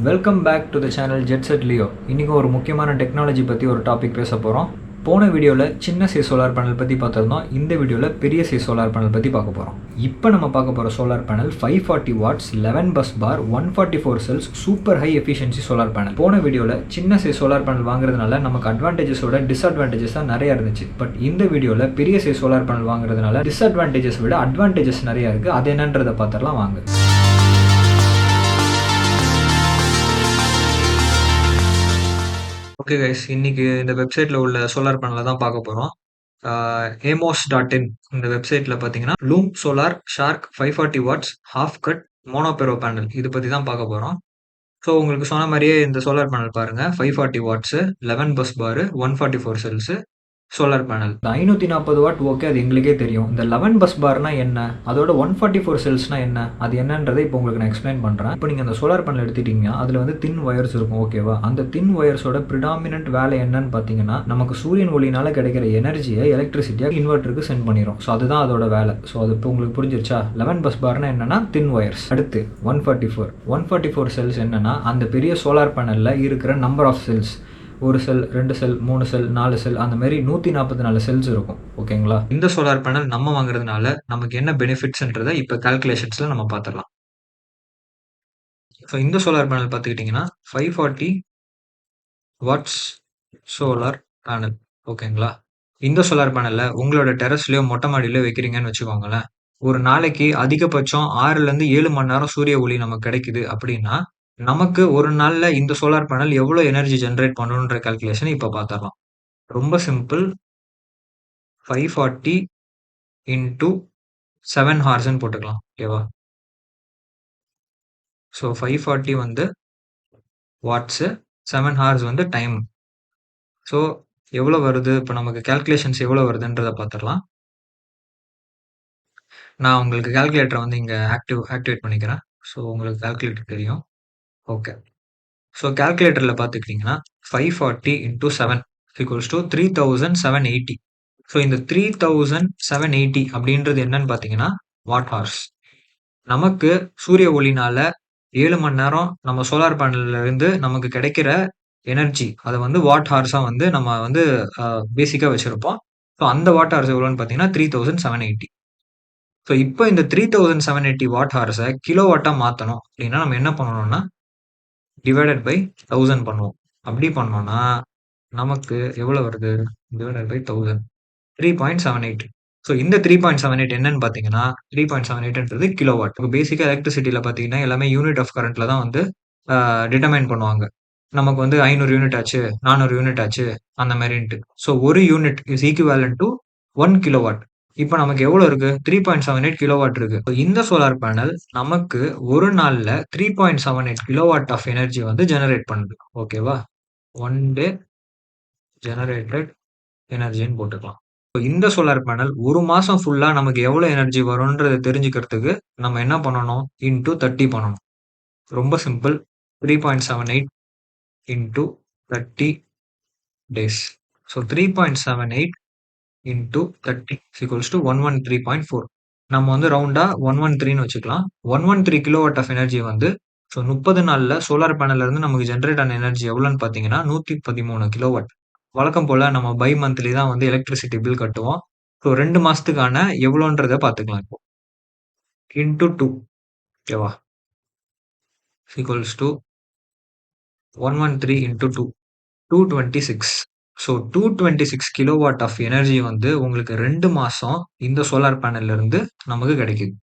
Welcome back to the channel Jet Set Leo. இன்றைக்கி ஒரு முக்கியமான டெக்னாலஜி பற்றி ஒரு டாபிக் பேச போகிறோம். போன வீடியோவில் சின்ன சைஸ் சோலார் பேனல் பற்றி பார்த்துருந்தோம். இந்த வீடியோவில் பெரிய சைஸ் சோலார் பேனல் பற்றி பார்க்க போகிறோம். இப்போ நம்ம பார்க்க போகிற solar panel 540 watts 11 bus bar 144 cells super high efficiency solar panel. போன வீடியோவில் சின்ன சைஸ் சோலார் பேனல் வாங்குறதுனால நமக்கு அட்வான்டேஜஸோட டிஸ்அட்வான்டேஜஸ் தான் நிறையா இருந்துச்சு. பட் இந்த வீடியோவில் பெரிய சைஸ் சோலார் பேனல் வாங்குறதுனால டிஸ்அட்வான்டேஜஸ் விட அட்வான்டேஜஸ் நிறையா இருக்குது. அது என்னன்றதை பார்த்துடலாம் வாங்க. ஓகே கைஸ், இன்னைக்கு இந்த வெப்சைட்டில் உள்ள சோலார் பேனலை தான் பார்க்க போகிறோம். amos.in இந்த வெப்சைட்டில் பார்த்தீங்கன்னா Loom solar Shark 540 watts half cut mono PERC panel இது பற்றி தான் பார்க்க போகிறோம். ஸோ உங்களுக்கு சொன்ன மாதிரியே இந்த சோலார் பேனல் பாருங்கள், 540 வாட்ஸு 11 பஸ் பாரு 144 செல்ஸு சோலார் பேனல். இந்த 540 வாட் ஓகே, அது எங்களுக்கே தெரியும். இந்த 11 பஸ் பார்னா என்ன, அதோட 144 செல்ஸ்னா என்ன, அது என்னன்றதை இப்போ உங்களுக்கு நான் எக்ஸ்பிளைன் பண்ணுறேன். இப்போ நீங்கள் அந்த சோலார் பேனல் எடுத்துட்டீங்கன்னா அதில் வந்து தின் ஒயர்ஸ் இருக்கும், ஓகேவா? அந்த தின் ஒயர்ஸோட ப்ரிடாமினன்ட் வேலை என்னன்னு பார்த்தீங்கன்னா நமக்கு சூரியன் ஒளினால கிடைக்கிற எனர்ஜியை எலக்ட்ரிசிட்டியாக இன்வெர்ட்டருக்கு சென்ட் பண்ணிடும். ஸோ அதுதான் அதோட வேலை. ஸோ அது இப்போ உங்களுக்கு புரிஞ்சிருச்சா? 11 பஸ் பார்னா என்னன்னா தின் ஒயர்ஸ். அடுத்து 144 செல்ஸ் என்னன்னா அந்த பெரிய சோலார் பேனலில் இருக்கிற நம்பர் ஆஃப் செல்ஸ். ஒரு செல், 2 செல், 3 செல், 4 செல், அந்த மாதிரி 144 செல்ஸ் இருக்கும், ஓகேங்களா? இந்த சோலார் பேனல் நம்ம வாங்குறதுனால நமக்கு என்ன பெனிஃபிட்ஸ்ன்றதை இப்போ கால்குலேஷன்ஸில் நம்ம பார்த்துடலாம். ஸோ இந்த சோலார் பேனல் பார்த்துக்கிட்டிங்கன்னா 540 வாட்ஸ் சோலார் பேனல், ஓகேங்களா? இந்த சோலார் பேனலில் உங்களோட டெரஸ்லையோ மொட்டை மாடியிலையோ வைக்கிறீங்கன்னு வச்சுக்கோங்களேன். ஒரு நாளைக்கு அதிகபட்சம் 6லேருந்து 7 மணி நேரம் சூரிய ஒளி நமக்கு கிடைக்குது அப்படின்னா நமக்கு ஒரு நாள்ல இந்த சோலார் பேனல் எவ்வளோ எனர்ஜி ஜென்ரேட் பண்ணணுன்ற கால்குலேஷன் இப்போ பார்த்துடலாம். ரொம்ப சிம்பிள். 540 இன்டூ 7 ஹார்ஸ்ன்னு போட்டுக்கலாம், ஓகேவா? ஸோ 540 வந்து வாட்ஸு, 7 ஹார்ஸ் வந்து டைம். ஸோ எவ்வளோ வருது, இப்போ நமக்கு கால்குலேஷன்ஸ் எவ்வளோ வருதுன்றதை பார்த்துடலாம். நான் உங்களுக்கு கால்குலேட்டரை வந்து இங்கே ஆக்டிவேட் பண்ணிக்கிறேன். ஸோ உங்களுக்கு கால்குலேட்டர் தெரியும். ஓகே. ஸோ கால்குலேட்டரில் பார்த்துக்கிட்டிங்கன்னா 540 இன்டூ 7 ஈக்குவல்ஸ் டு 3780. ஸோ இந்த 3780 அப்படின்றது என்னன்னு பார்த்தீங்கன்னா வாட் ஹார்ஸ். நமக்கு சூரிய ஒளினால 7 மணி நேரம் நம்ம சோலார் பேனல்ல இருந்து நமக்கு கிடைக்கிற எனர்ஜி அதை வந்து வாட் ஹார்ஸா வந்து நம்ம வந்து பேசிக்கா வச்சிருப்போம். ஸோ அந்த வாட் ஹார்ஸ் எவ்வளோன்னு பார்த்தீங்கன்னா 3780. ஸோ இப்போ இந்த 3780 வாட் ஹார்ஸை கிலோ வாட்டா மாற்றணும் அப்படின்னா நம்ம என்ன பண்ணணும்னா டிவைடட் பை 1000 பண்ணுவோம். அப்படி பண்ணோம்னா நமக்கு எவ்வளோ வருது, டிவைடட் பை 1000 3.78. ஸோ இந்த 3.78 என்னன்னு பார்த்தீங்கன்னா 3.78ன்றது கிலோவாட். பேசிக்காக எலக்ட்ரிசிட்டியில் பார்த்தீங்கன்னா எல்லாமே யூனிட் ஆஃப் கரண்ட்ல தான் வந்து டிட்டர்மைன் பண்ணுவாங்க. நமக்கு வந்து 500 யூனிட் ஆச்சு, 400 யூனிட் ஆச்சு, அந்த மாதிரின்ட்டு. ஸோ ஒரு unit is equivalent to 1 kilowatt. இப்போ நமக்கு எவ்வளோ இருக்கு, 3.78 கிலோவாட் இருக்கு. இந்த சோலார் பேனல் நமக்கு ஒரு நாள்ல 3.78 கிலோவாட் ஆஃப் எனர்ஜி வந்து ஜெனரேட் பண்ணுது, ஓகேவா? 1 டே ஜெனரேட்டட் எனர்ஜின்னு போட்டுக்கலாம். இந்த சோலார் பேனல் ஒரு மாசம் ஃபுல்லா நமக்கு எவ்வளவு எனர்ஜி வரும்ன்றதை தெரிஞ்சுக்கிறதுக்கு நம்ம என்ன பண்ணணும், இன்டூ 30 பண்ணணும். ரொம்ப simple. 3.78 into 30 days. So 3.78 into 30 equals to 113.4. நம்ம வந்து ரவுண்டா 113ன்னு வச்சுக்கலாம். 113 கிலோவாட் ஆஃப் எனர்ஜி வந்து ஸோ 30 நாள்ல சோலார் பேனல்ல இருந்து நமக்கு ஜென்ரேட் ஆன எனர்ஜி எவ்வளோன்னு பார்த்தீங்கன்னா 113 கிலோவாட். வழக்கம் போல நம்ம பை மந்த்லி தான் வந்து எலக்ட்ரிசிட்டி பில் கட்டுவோம். ஸோ 2 மாசத்துக்கான எவ்வளோன்றதை பார்த்துக்கலாம். இப்போ இன்டூ 2, ஓகேவா? Equals to 113 into 2, 226. So 226 kilowatt of energy வந்து உங்களுக்கு 2 மாசம் இந்த சோலார் பேனல்ல இருந்து நமக்கு கிடைக்குது.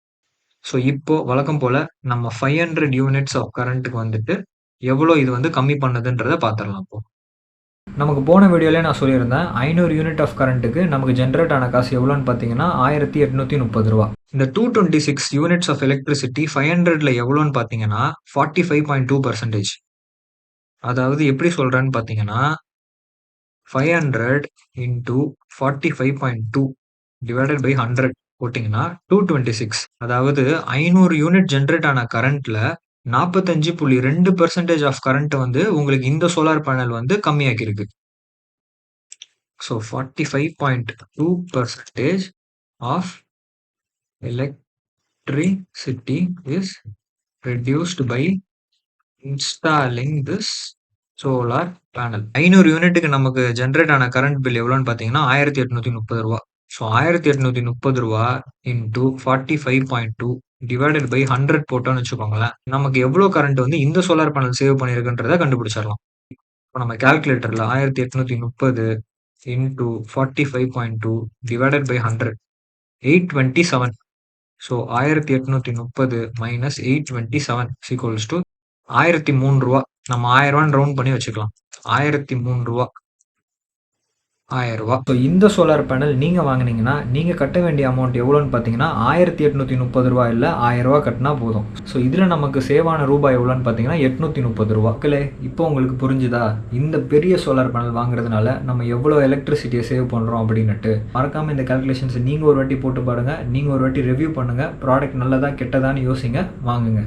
ஸோ இப்போ வழக்கம் போல நம்ம 500 யூனிட்ஸ் ஆஃப் கரண்ட்டுக்கு வந்துட்டு எவ்வளோ இது வந்து கம்மி பண்ணுதுன்றதை பார்த்துடலாம். இப்போ நமக்கு போன வீடியோலேயே நான் சொல்லியிருந்தேன் 500 யூனிட் ஆஃப் கரண்ட்டுக்கு நமக்கு ஜென்ரேட் ஆன காசு எவ்வளோன்னு பார்த்தீங்கன்னா 1830 ரூபா. இந்த 226 யூனிட்ஸ் ஆஃப் எலக்ட்ரிசிட்டி 500ல எவ்வளோன்னு பார்த்தீங்கன்னா 45.2%. அதாவது எப்படி சொல்கிறேன்னு பார்த்தீங்கன்னா 500 இன்டூ 45.2 டிவைடட் பை 100 போட்டிங்கன்னா 226. அதாவது 500 யூனிட் ஜென்ரேட் ஆன கரண்ட்ல 45.2% ஆஃப் கரண்ட் வந்து உங்களுக்கு இந்த சோலார் பேனல் வந்து கம்மியாக்கிருக்கு. So 45.2% of electricity is reduced by installing this solar panel. 500 யூனிட்டுக்கு நமக்கு ஜெனரேட் ஆன கரண்ட் பில் எவ்வளோன்னு பார்த்தீங்கன்னா, ரூ. 1830. ஸோ ரூ. 1830 இன்டூ 45.2 டிவைடட் பை 100 போட்டோம்னு வச்சுக்கோங்களேன். நமக்கு எவ்வளோ கரண்ட் வந்து இந்த சோலார் பேனல் சேவ் பண்ணியிருக்குன்றத கண்டுபிடிச்சிடலாம். இப்போ நம்ம கால்குலேட்டர்ல 1830 into 45.2 divided by 100 827. So 1830 minus 827 equals to ரூ. 1003. நம்ம ரூ. 1000 ரவுண்ட் பண்ணி வச்சுக்கலாம். ரூ. 1000. ஸோ இந்த சோலார் பேனல் நீங்கள் வாங்கினீங்கன்னா நீங்கள் கட்ட வேண்டிய அமௌண்ட் எவ்வளோன்னு பார்த்தீங்கன்னா ரூ. 1830 இல்லை ரூ. 1000 கட்டினா போதும். ஸோ இதில் நமக்கு சேவான ரூபாய் எவ்வளோன்னு பார்த்தீங்கன்னா ரூ. 830. மக்களே, இப்போ உங்களுக்கு புரிஞ்சுதா இந்த பெரிய சோலார் பேனல் வாங்குறதுனால நம்ம எவ்வளோ எலக்ட்ரிசிட்டியை சேவ் பண்ணுறோம் அப்படின்னுட்டு? மறக்காமல் இந்த கால்குலேஷன்ஸ் நீங்கள் ஒரு வாட்டி போட்டு பாருங்கள். நீங்கள் ஒரு வாட்டி ரிவ்யூ பண்ணுங்கள். ப்ராடக்ட் நல்லதா கெட்டதான்னு யோசிங்க, வாங்குங்க.